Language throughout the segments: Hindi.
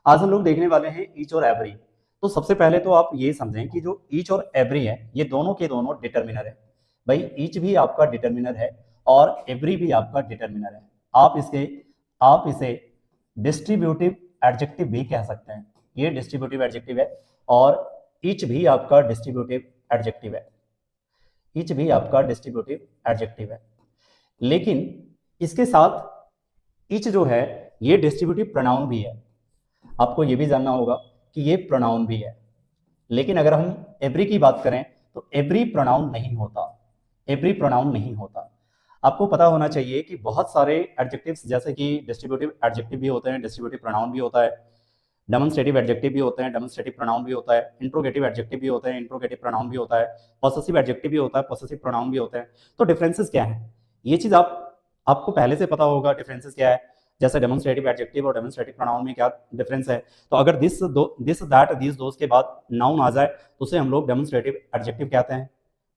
आज हम लोग देखने वाले हैं ईच और एवरी। तो सबसे पहले तो आप ये समझें कि जो ईच और एवरी है ये दोनों के दोनों डिटर्मिनर है। भाई ईच भी आपका डिटर्मिनर है और एवरी भी आपका डिटर्मिनर है। आप इसे डिस्ट्रीब्यूटिव एडजेक्टिव भी कह सकते हैं। ये डिस्ट्रीब्यूटिव एडजेक्टिव है और ईच भी आपका डिस्ट्रीब्यूटिव एडजेक्टिव है। ईच भी आपका डिस्ट्रीब्यूटिव एडजेक्टिव है, लेकिन इसके साथ ईच जो है ये डिस्ट्रीब्यूटिव प्रोनाउन भी है। आपको ये भी जानना होगा कि ये प्रोनाउन भी है। लेकिन अगर हम एवरी की बात करें तो एवरी प्रोनाउन नहीं होता। एवरी प्रोनाउन नहीं होता। आपको पता होना चाहिए कि बहुत सारे एडजेक्टिव्स जैसे कि डिस्ट्रीब्यूटिव एडजेक्टिव भी होते हैं, डिस्ट्रीब्यूटिव प्रोनाउन भी होता है, डेमोन्स्ट्रेटिव एडजेक्टिव भी होते हैं, डेमोन्स्ट्रेटिव प्रोनाउन भी होता है, इंट्रोगेटिव एडजेक्टिव भी होते हैं, इंट्रोगेटिव प्रोनाउन भी होता है, पॉसेसिव एडजेक्टिव भी होता है, पॉसेसिव प्रोनाउन भी होते हैं। तो डिफरेंसेस क्या है, ये चीज आपको पहले से पता होगा डिफरेंसेस क्या है। जैसे डेमोन्स्ट्रेटिव एडजेक्टिव और डेमोन्स्ट्रेटिव प्रोनाउन में क्या डिफरेंस है। तो अगर दिस दैट दीस दोस के बाद नाउन आ जाए तो उसे हम लोग डेमोन्स्ट्रेटिव एडजेक्टिव कहते हैं।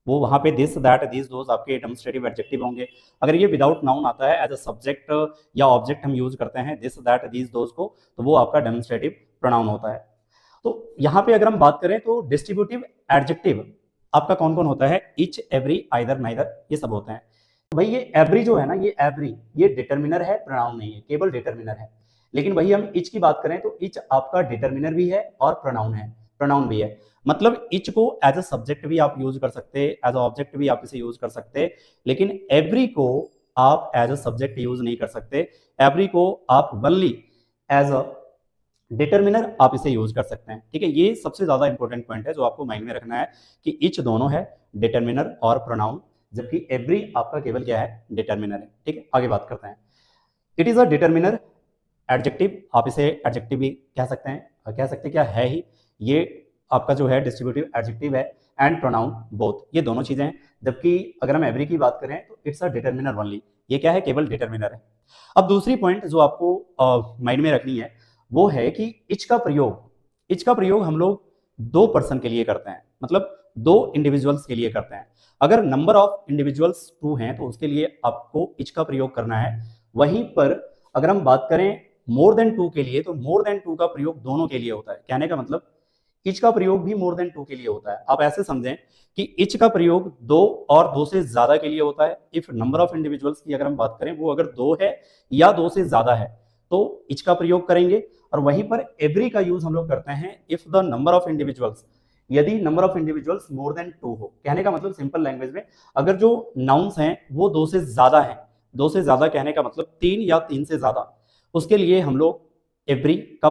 वो वहां पे दिस दैट दीस दोस आपके डेमोन्स्ट्रेटिव एडजेक्टिव होंगे। अगर ये विदाउट नाउन आता है एज अ सब्जेक्ट या ऑब्जेक्ट हम यूज करते हैं दिस दैट दीस दोस को, तो वो आपका डेमोन्स्ट्रेटिव प्रोनाउन होता है। तो यहाँ पे अगर हम बात करें तो डिस्ट्रीब्यूटिव एडजेक्टिव आपका कौन कौन होता है, ईच, एवरी, आइदर, नाइदर, ये सब होते हैं। तो भाई ये एवरी जो है ना, ये एवरी ये डिटर्मिनर है, प्रोनाउन नहीं है, केवल डिटर्मिनर है। लेकिन वही हम ईच की बात करें तो ईच आपका डिटर्मिनर भी है और प्रोनाउन है, प्रोनाउन भी है। मतलब ईच को एज अ सब्जेक्ट भी आप यूज कर सकते, एज अ ऑब्जेक्ट भी आप इसे यूज कर सकते, लेकिन एवरी को आप एज अ सब्जेक्ट यूज नहीं कर सकते। एवरी को आप वनली एज अ डिटर्मिनर आप इसे यूज कर सकते हैं। ठीक है, ये सबसे ज्यादा इंपॉर्टेंट पॉइंट है जो आपको माइंड में रखना है कि ईच दोनों है, डिटर्मिनर और प्रोनाउन, जबकि एवरी आपका केवल क्या है, डिटर्मिनर है। ठीक है, आगे बात करते हैं। It is a determiner adjective, आप इसे एडजेक्टिव भी कह सकते हैं, कह सकते हैं क्या है ही, ये आपका जो है डिस्ट्रीब्यूटिव एडजेक्टिव है, एंड प्रोनाउन बोथ, ये दोनों चीजें हैं। जबकि अगर हम एवरी की बात करें तो इट्स अ डिटर्मिनर ओनली, ये क्या है, केवल डिटर्मिनर है। अब दूसरी पॉइंट जो आपको माइंड में रखनी है वो है कि इच का प्रयोग हम लोग दो पर्सन के लिए करते हैं, मतलब दो इंडिविजुअल्स के लिए करते हैं। अगर नंबर ऑफ इंडिविजुअल्स 2 हैं तो उसके लिए आपको इच का प्रयोग करना है। वहीं पर अगर हम बात करें मोर देन 2 के लिए तो मोर देन 2 का प्रयोग दोनों के लिए होता है। कहने का मतलब इच का प्रयोग भी मोर देन 2 के लिए होता है। आप ऐसे समझें कि इच का प्रयोग 2 और 2 से ज्यादा के लिए होता है। इफ नंबर ऑफ इंडिविजुअल्स की अगर हम बात करें वो अगर 2 है या 2 से ज्यादा है तो इच का प्रयोग करेंगे। और वहीं पर एवरी का यूज हम लोग करते हैं if the number of individuals, यदि number of individuals more than 2 हो। कहने का मतलब सिंपल लैंग्वेज में, अगर जो नाउन्स हैं वो 2 से ज्यादा हैं, 2 से ज्यादा कहने का मतलब 3 या 3 से ज्यादा, उसके लिए हम लोग एवरी का